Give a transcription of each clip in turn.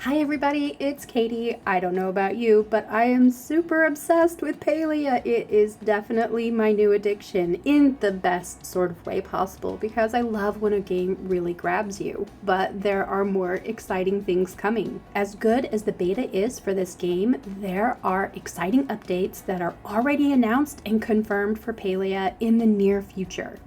Hi everybody, it's Katie. I don't know about you, but I am super obsessed with Palia. It is definitely my new addiction in the best sort of way possible because I love when a game really grabs you. But there are more exciting things coming. As good as the beta is for this game, there are exciting updates that are already announced and confirmed for Palia in the near future.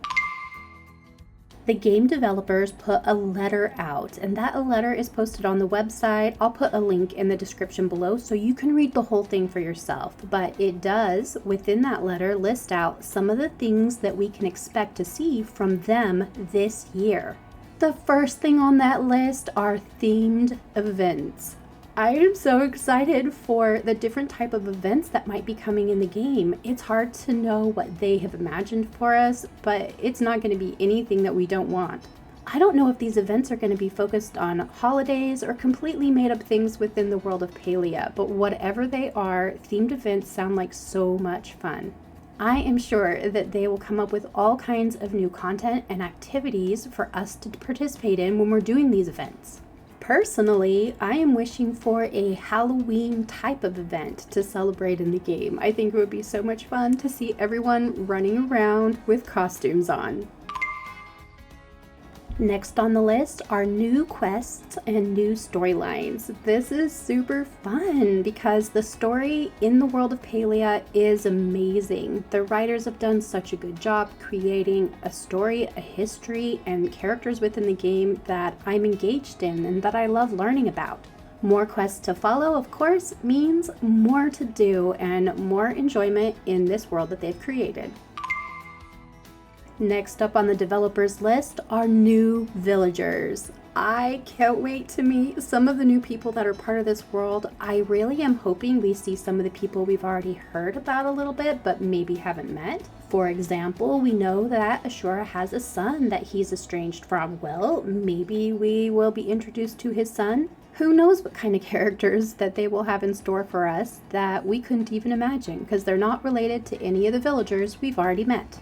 The game developers put a letter out, and that letter is posted on the website. I'll put a link in the description below so you can read the whole thing for yourself. But it does, within that letter, list out some of the things that we can expect to see from them this year. The first thing on that list are themed events. I am so excited for the different type of events that might be coming in the game. It's hard to know what they have imagined for us, but it's not going to be anything that we don't want. I don't know if these events are going to be focused on holidays or completely made up things within the world of Palia, but whatever they are, themed events sound like so much fun. I am sure that they will come up with all kinds of new content and activities for us to participate in when we're doing these events. Personally, I am wishing for a Halloween type of event to celebrate in the game. I think it would be so much fun to see everyone running around with costumes on. Next on the list are new quests and new storylines. This is super fun because the story in the world of Palia is amazing. The writers have done such a good job creating a story, a history, and characters within the game that I'm engaged in and that I love learning about. More quests to follow, of course, means more to do and more enjoyment in this world that they've created. Next up on the developers list are new villagers. I can't wait to meet some of the new people that are part of this world. I really am hoping we see some of the people we've already heard about a little bit, but maybe haven't met. For example, we know that Ashura has a son that he's estranged from. Well, maybe we will be introduced to his son. Who knows what kind of characters that they will have in store for us that we couldn't even imagine because they're not related to any of the villagers we've already met.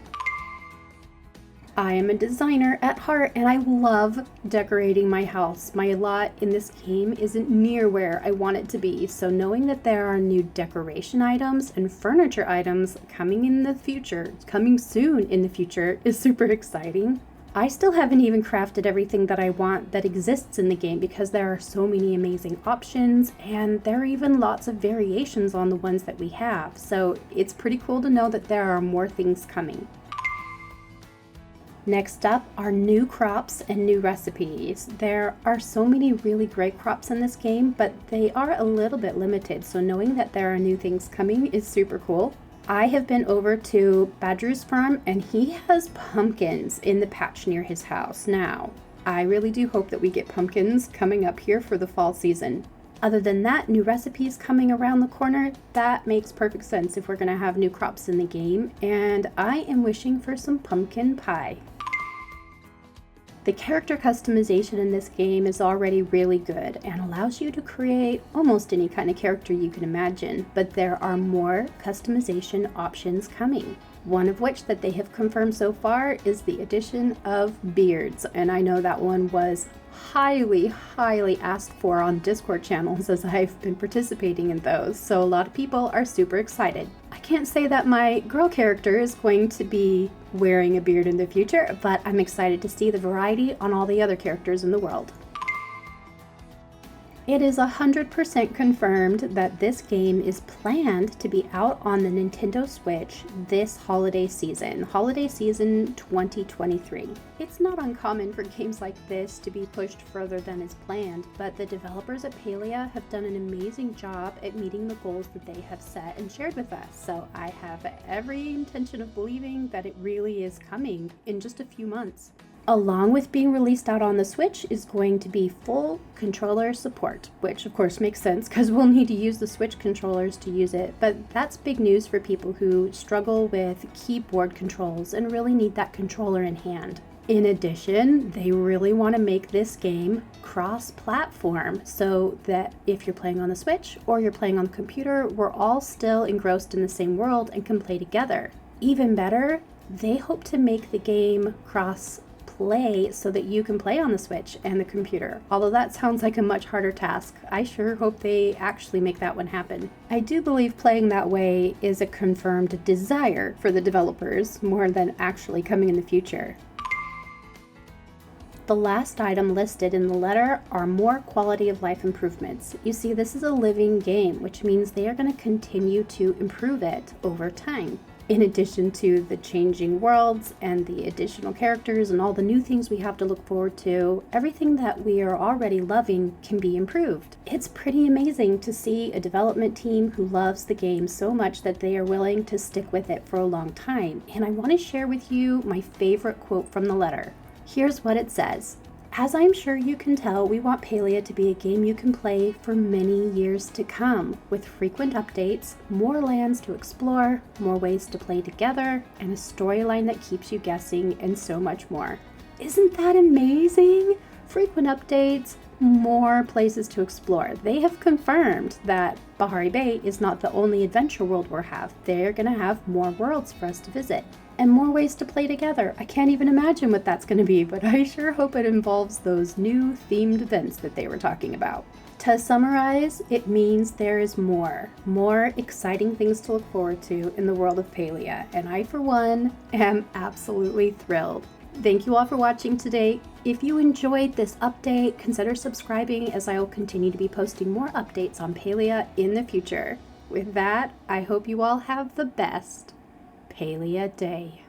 I am a designer at heart and I love decorating my house. My lot in this game isn't near where I want it to be, so knowing that there are new decoration items and furniture items coming in the future, coming soon in the future, is super exciting. I still haven't even crafted everything that I want that exists in the game because there are so many amazing options and there are even lots of variations on the ones that we have, so it's pretty cool to know that there are more things coming. Next up are new crops and new recipes. There are so many really great crops in this game, but they are a little bit limited, so knowing that there are new things coming is super cool. I have been over to Badru's farm and he has pumpkins in the patch near his house. Now, I really do hope that we get pumpkins coming up here for the fall season. Other than that, new recipes coming around the corner, that makes perfect sense if we're going to have new crops in the game, and I am wishing for some pumpkin pie. The character customization in this game is already really good and allows you to create almost any kind of character you can imagine, but there are more customization options coming. One of which that they have confirmed so far is the addition of beards, and I know that one was highly asked for on Discord channels as I've been participating in those, so a lot of people are super excited. I can't say that my girl character is going to be wearing a beard in the future, but I'm excited to see the variety on all the other characters in the world. It is 100% confirmed that this game is planned to be out on the Nintendo Switch this holiday season 2023. It's not uncommon for games like this to be pushed further than is planned, but the developers at Palia have done an amazing job at meeting the goals that they have set and shared with us, so I have every intention of believing that it really is coming in just a few months. Along with being released out on the Switch is going to be full controller support, which of course makes sense because we'll need to use the Switch controllers to use it, but that's big news for people who struggle with keyboard controls and really need that controller in hand. In addition, they really want to make this game cross-platform so that if you're playing on the Switch or you're playing on the computer, we're all still engrossed in the same world and can play together. Even better, they hope to make the game cross-platform play so that you can play on the Switch and the computer. Although that sounds like a much harder task, I sure hope they actually make that one happen. I do believe playing that way is a confirmed desire for the developers more than actually coming in the future. The last item listed in the letter are more quality of life improvements. You see, this is a living game, which means they are going to continue to improve it over time. In addition to the changing worlds and the additional characters and all the new things we have to look forward to, everything that we are already loving can be improved. It's pretty amazing to see a development team who loves the game so much that they are willing to stick with it for a long time. And I want to share with you my favorite quote from the letter. Here's what it says. As I'm sure you can tell, we want Palia to be a game you can play for many years to come, with frequent updates, more lands to explore, more ways to play together, and a storyline that keeps you guessing, and so much more. Isn't that amazing? Frequent updates, more places to explore. They have confirmed that Bahari Bay is not the only adventure world we'll have. They're going to have more worlds for us to visit. And more ways to play together. I can't even imagine what that's going to be, but I sure hope it involves those new themed events that they were talking about. To summarize, it means there is more exciting things to look forward to in the world of Palia, and I, for one, am absolutely thrilled. Thank you all for watching today. If you enjoyed this update, consider subscribing, as I will continue to be posting more updates on Palia in the future. With that, I hope you all have the best Palia Day.